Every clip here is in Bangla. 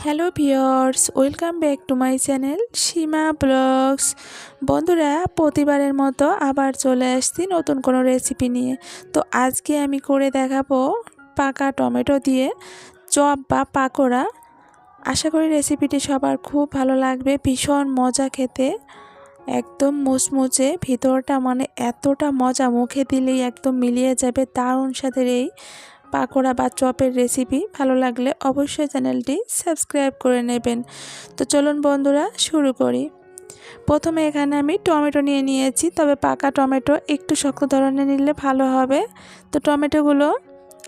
Hello viewers, welcome back to my channel Seema blogs. বন্ধুরা, প্রতিবারের মতো আবার চলে আসছি নতুন কোনো রেসিপি নিয়ে। তো আজকে আমি করে দেখাবো পাকা টমেটো দিয়ে চপ বা পাকোড়া। আশা করি রেসিপিটি সবার খুব ভালো লাগবে। ভীষণ মজা খেতে, একদম মুচমুচে ভিতরটা, মানে এতটা মজা, মুখে দিলেই একদম মিলিয়ে যাবে দারুণ স্বাদের এই পাকোড়া বা চপের রেসিপি। ভালো লাগলে অবশ্যই চ্যানেলটি সাবস্ক্রাইব করে নেবেন। তো চলুন বন্ধুরা, শুরু করি। প্রথমে এখানে আমি টমেটো নিয়ে নিয়েছি, তবে পাকা টমেটো, একটু শক্ত ধরনের নিলে ভালো হবে। তো টমেটোগুলো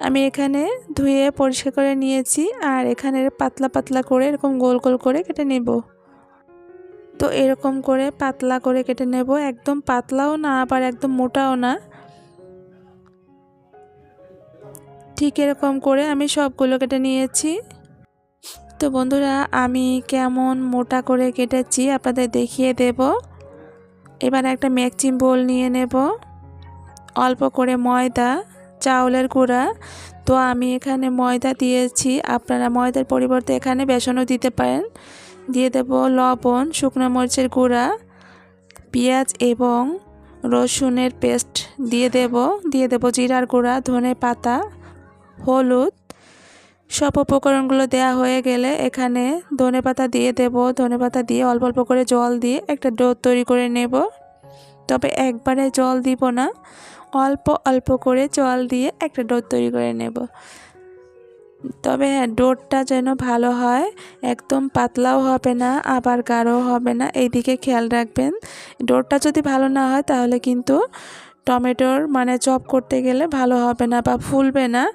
আমি এখানে ধুয়ে পরিষ্কার করে নিয়েছি, আর এখানে পাতলা পাতলা করে এরকম গোল গোল করে কেটে নেব। তো এরকম করে পাতলা করে কেটে নেব, একদম পাতলাও না আবার একদম মোটাও না, ঠিক এরকম করে আমি সবগুলো কেটে নিয়েছি। তো বন্ধুরা, আমি কেমন মোটা করে কেটেছি আপনাদের দেখিয়ে দেব। এবার একটা মিক্সিং বোল নিয়ে নেব, অল্প করে ময়দা, চাউলের গুঁড়া। তো আমি এখানে ময়দা দিয়েছি, আপনারা ময়দার পরিবর্তে এখানে বেসনও দিতে পারেন। দিয়ে দেব লবণ, শুকনো মরিচের গুঁড়া, পেঁয়াজ এবং রসুনের পেস্ট দিয়ে দেব জিরার গুঁড়া, ধনে পাতা, হলুদ। সব উপকরণগুলো দেওয়া হয়ে গেলে এখানে ধনেপাতা দিয়ে দেব। ধনেপাতা দিয়ে অল্প অল্প করে জল দিয়ে একটা ডো তৈরি করে নেব। তবে একবারে জল দিব না, অল্প অল্প করে জল দিয়ে একটা ডো তৈরি করে নেব। তবে হ্যাঁ, ডোটা যেন ভালো হয়, একদম পাতলাও হবে না আবার গাঢ়ও হবে না, এই দিকে খেয়াল রাখবেন। ডোটা যদি ভালো না হয় তাহলে কিন্তু টমেটোর মানে চপ করতে গেলে ভালো হবে না বা ফুলবে না।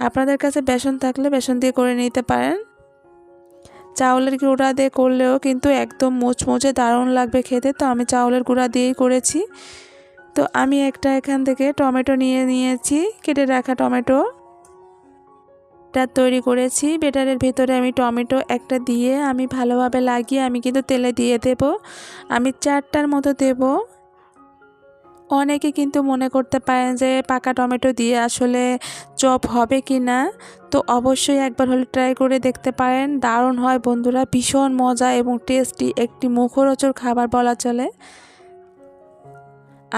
আপনাদের কাছে বেসন থাকলে বেসন দিয়ে করে নিতে পারেন। চাউলের গুঁড়া দিয়ে করলেও কিন্তু একদম মুচমুচে দারুণ লাগবে খেতে। তো আমি চাউলের গুঁড়া দিয়েই করেছি। তো আমি একটা এখান থেকে টমেটো নিয়ে নিয়েছি, কেটে রাখা টমেটো তৈরি করেছি। বেটারের ভিতরে আমি টমেটো একটা দিয়ে আমি ভালোভাবে লাগিয়ে আমি কিন্তু তেলে দিয়ে দেব। আমি 4টার মতো দেব। অনেকে কিন্তু মনে করতে পারেন যে পাকা টমেটো দিয়ে আসলে চপ হবে কি না। তো অবশ্যই একবার হলে ট্রাই করে দেখতে পারেন, দারুণ হয় বন্ধুরা, ভীষণ মজা এবং টেস্টি একটি মুখরোচক খাবার বলা চলে।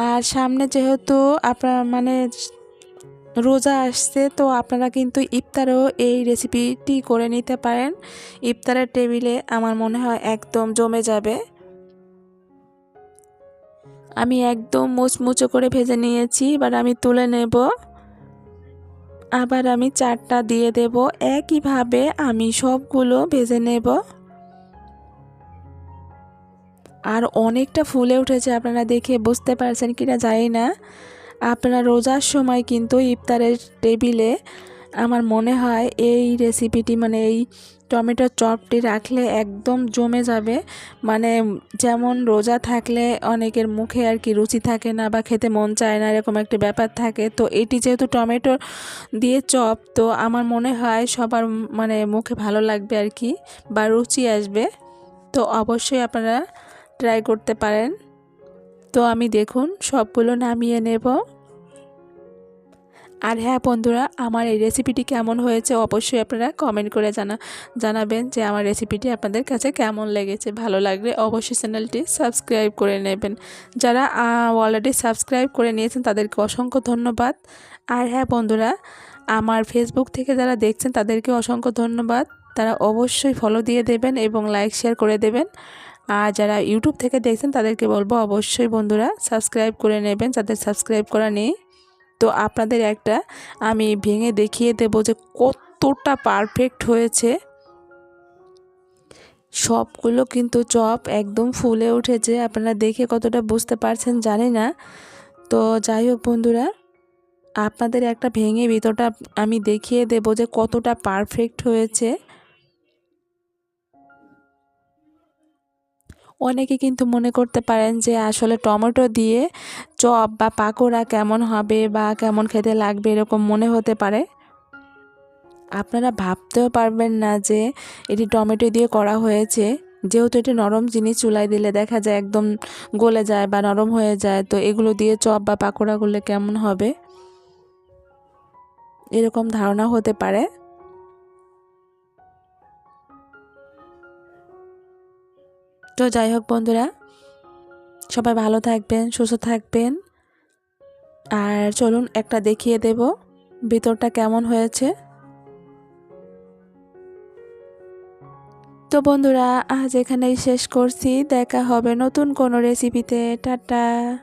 আর সামনে যেহেতু আপনার মানে রোজা আসছে, তো আপনারা কিন্তু ইফতারেও এই রেসিপিটি করে নিতে পারেন। ইফতারের টেবিলে আমার মনে হয় একদম জমে যাবে। আমি একদম মুচমুচো করে ভেজে নিয়েছি, এবার আমি তুলে নেব। আবার আমি 4টা দিয়ে দেব, একইভাবে আমি সবগুলো ভেজে নেব। আর অনেকটা ফুলে উঠেছে, আপনারা দেখে বুঝতে পারছেন কিনা জানি না। আপনারা রোজার সময় কিন্তু ইফতারের টেবিলে আমার মনে হয় এই রেসিপিটি মানে এই টমেটোর চপটি রাখলে একদম জমে যাবে। মানে যেমন রোজা থাকলে অনেকের মুখে আর কি রুচি থাকে না বা খেতে মন চায় না, এরকম একটা ব্যাপার থাকে। তো এটি যেহেতু টমেটো দিয়ে চপ, তো আমার মনে হয় সবার মানে মুখে ভালো লাগবে আর কি, বা রুচি আসবে। তো অবশ্যই আপনারা ট্রাই করতে পারেন। তো আমি দেখুন সবগুলো নামিয়ে নেব। আর হ্যাঁ বন্ধুরা, আমার এই রেসিপিটি কেমন হয়েছে অবশ্যই আপনারা কমেন্ট করে জানাবেন যে আমার রেসিপিটি আপনাদের কাছে কেমন লেগেছে। ভালো লাগলে অবশ্যই চ্যানেলটি সাবস্ক্রাইব করে নেবেন। যারা অলরেডি সাবস্ক্রাইব করে নিয়েছেন তাদেরকে অসংখ্য ধন্যবাদ। আর হ্যাঁ বন্ধুরা, আমার ফেসবুক থেকে যারা দেখছেন তাদেরকে অসংখ্য ধন্যবাদ। তারা অবশ্যই ফলো দিয়ে দেবেন এবং লাইক শেয়ার করে দেবেন। আর যারা ইউটিউব থেকে দেখছেন তাদেরকে বলবো অবশ্যই বন্ধুরা সাবস্ক্রাইব করে নেবেন, যাদের সাবস্ক্রাইব করা নেই। তো আপনাদের একটা আমি ভেঙে দেখিয়ে দেব যে কতটা পারফেক্ট হয়েছে। সবগুলো কিন্তু চপ একদম ফুলে উঠেছে, আপনারা দেখে কতটা বুঝতে পারছেন জানি না। তো যাই হোক বন্ধুরা, আপনাদের একটা ভেঙে ভিতরটা আমি দেখিয়ে দেব যে কতটা পারফেক্ট হয়েছে। অনেকে কিন্তু মনে করতে পারেন যে আসলে টমেটো দিয়ে চপ বা পাকোড়া কেমন হবে বা কেমন খেতে লাগবে, এরকম মনে হতে পারে। আপনারা ভাবতেও পারবেন না যে এটি টমেটো দিয়ে করা হয়েছে। যেহেতু এটি নরম জিনিস, চুলায় দিলে দেখা যায় একদম গলে যায় বা নরম হয়ে যায়। তো এগুলো দিয়ে চপ বা পাকোড়া করলে কেমন হবে, এরকম ধারণা হতে পারে। তো যাই হোক বন্ধুরা, সবাই ভালো থাকবেন, সুস্থ থাকবেন। আর চলুন একটা দেখিয়ে দেব ভিতরটা কেমন হয়েছে। তো বন্ধুরা, আজ এখানেই শেষ করছি। দেখা হবে নতুন কোনো রেসিপিতে। টাটা।